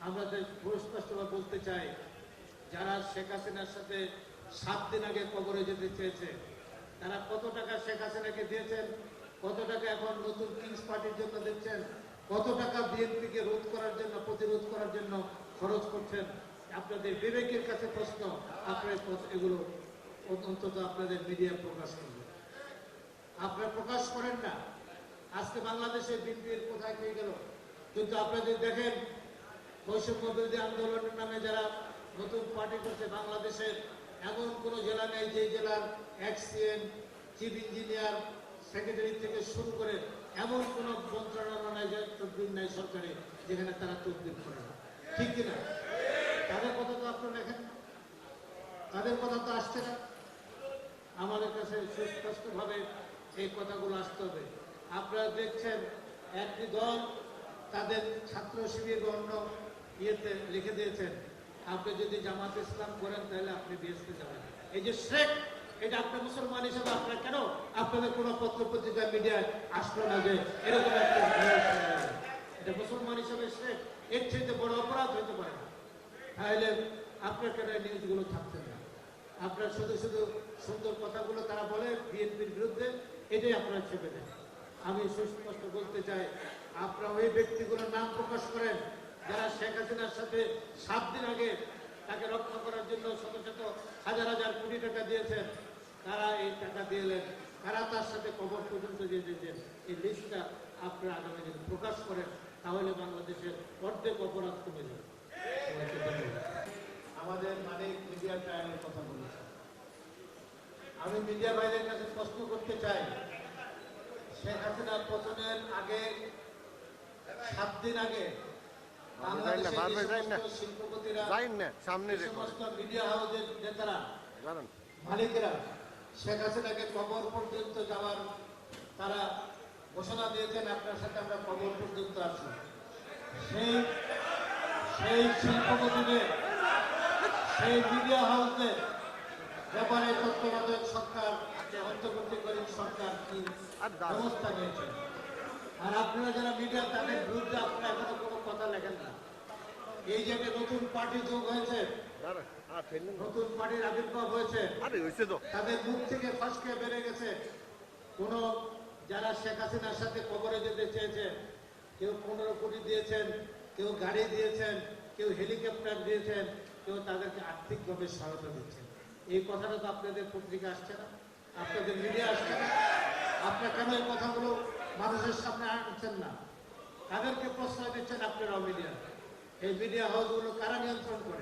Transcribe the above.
আমাদের সুস্পষ্টভাবে বলতে চাই, যারা শেখ হাসিনার সাথে 7 দিন আগে কবরে যেতে চেয়েছে, তারা কত টাকা শেখ হাসিনাকে দিয়েছেন, কত টাকা এখন নতুন কিংস পার্টির জন্য দিচ্ছেন, কত টাকা বিএনপিকে রোধ করার জন্য, প্রতিরোধ করার জন্য খরচ করছেন। আপনাদের বিবেকের কাছে প্রশ্ন, আপনারা এগুলো অন্তত আপনাদের মিডিয়া প্রকাশ করবেন। আপনারা প্রকাশ করেন না। আজকে বাংলাদেশে বিএনপির কোথায় পেয়ে গেল, কিন্তু আপনাদের দেখেন বৈষম্য বিরোধী আন্দোলনের নামে যারা নতুন পার্টি করছে, বাংলাদেশের এমন কোনো জেলা নেই যে জেলার এক্সিএন, চিফ ইঞ্জিনিয়ার, সেক্রেটারি থেকে শুরু করে এমন কোনো মন্ত্রণালয় নাই, তদবির নাই সরকারে, যেখানে তারা তদবির করে না। ঠিক কিনা? তাদের কথা তো আপনারা লেখেন না, তাদের কথা তো আসছে না। আমাদের কাছে সুস্পষ্টভাবে এই কথাগুলো আসতে হবে। আপনারা দেখছেন একটি দল তাদের ছাত্র শিবির অন্য ইয়েতে লিখে দিয়েছেন, আপনি যদি জামাত ইসলাম করেন তাহলে আপনি বিএসপি যাবেন। এই যে শেখ, এটা আপনার মুসলমান হিসাবে আপনার কেন আপনাদের কোনো পত্র পত্রিকা মিডিয়ায় আসলো না যে এরকম একটা, এটা মুসলমান হিসাবে শেখ, এর চাইতে বড় অপরাধ হইতে পারে না। তাহলে আপনার কেন এই নিউজগুলো থাকছে না? আপনার শুধু শুধু সুন্দর কথাগুলো তারা বলে বিএনপির বিরুদ্ধে, এটাই আপনারা চেপে দেন। আমি সুস্পষ্ট বলতে চাই, আপনারা ওই ব্যক্তিগুলোর নাম প্রকাশ করেন যারা শেখ হাসিনার সাথে 7 দিন আগে তাকে রক্ষা করার জন্য শত শত হাজার হাজার কোটি টাকা দিয়েছেন। তারা এই টাকা দিলেন, তারা তার সাথে কবর পর্যন্ত দিয়ে দিয়েছেন। এই লিস্টটা আপনারা আগামী দিন প্রকাশ করেন, তাহলে বাংলাদেশের অর্ধেক অপরাধ কমে যাবে। আমাদের মানিক মিডিয়া ট্রায়ালের কথা বলেছে। আমি মিডিয়া ভাইদের কাছে প্রশ্ন করতে চাই, শেখ হাসিনার পতনের আগে 7 দিন আগে শিল্পপতিরা, সমস্ত মিডিয়া হাউসের নেতারা, মালিকেরা শেখ হাসিনাকে কবর পর্যন্ত যাওয়ার তারা ঘোষণা দিয়েছেন, আপনার সাথে আমরা কবর পর্যন্ত আছি। সেই শিল্পপতিদের, সেই মিডিয়া হাউসের ব্যাপারে তত্ত্বাবধায়ক সরকার, অন্তর্বর্তীকালীন সরকার কি ব্যবস্থা নিয়েছে? আর আপনারা যারা মিডিয়া, তাদের বিরুদ্ধে আপনারা এখনো কোনো কথা লেখেন না। এই যে নতুন পার্টি যোগ হয়েছে, নতুন পার্টির আবির্ভাব হয়েছে, তাদের মুখ থেকে ফসকে বেড়ে গেছে। কোন যারা শেখ হাসিনার সাথে কবরে যেতে চেয়েছে, কেউ 15 কোটি দিয়েছেন, কেউ গাড়ি দিয়েছেন, কেউ হেলিকপ্টার দিয়েছেন, কেউ তাদেরকে আর্থিকভাবে সহায়তা দিচ্ছেন। এই কথাটা তো আপনাদের পত্রিকা আসছে না, আপনাদের মিডিয়া আসছে না। আপনারা কেন এই কথাগুলো মানুষের সামনে আনছেন না? তাদেরকে প্রশ্রয় দিচ্ছেন আপনারাও মিডিয়া। এই মিডিয়া হাউসগুলো কারা নিয়ন্ত্রণ করে?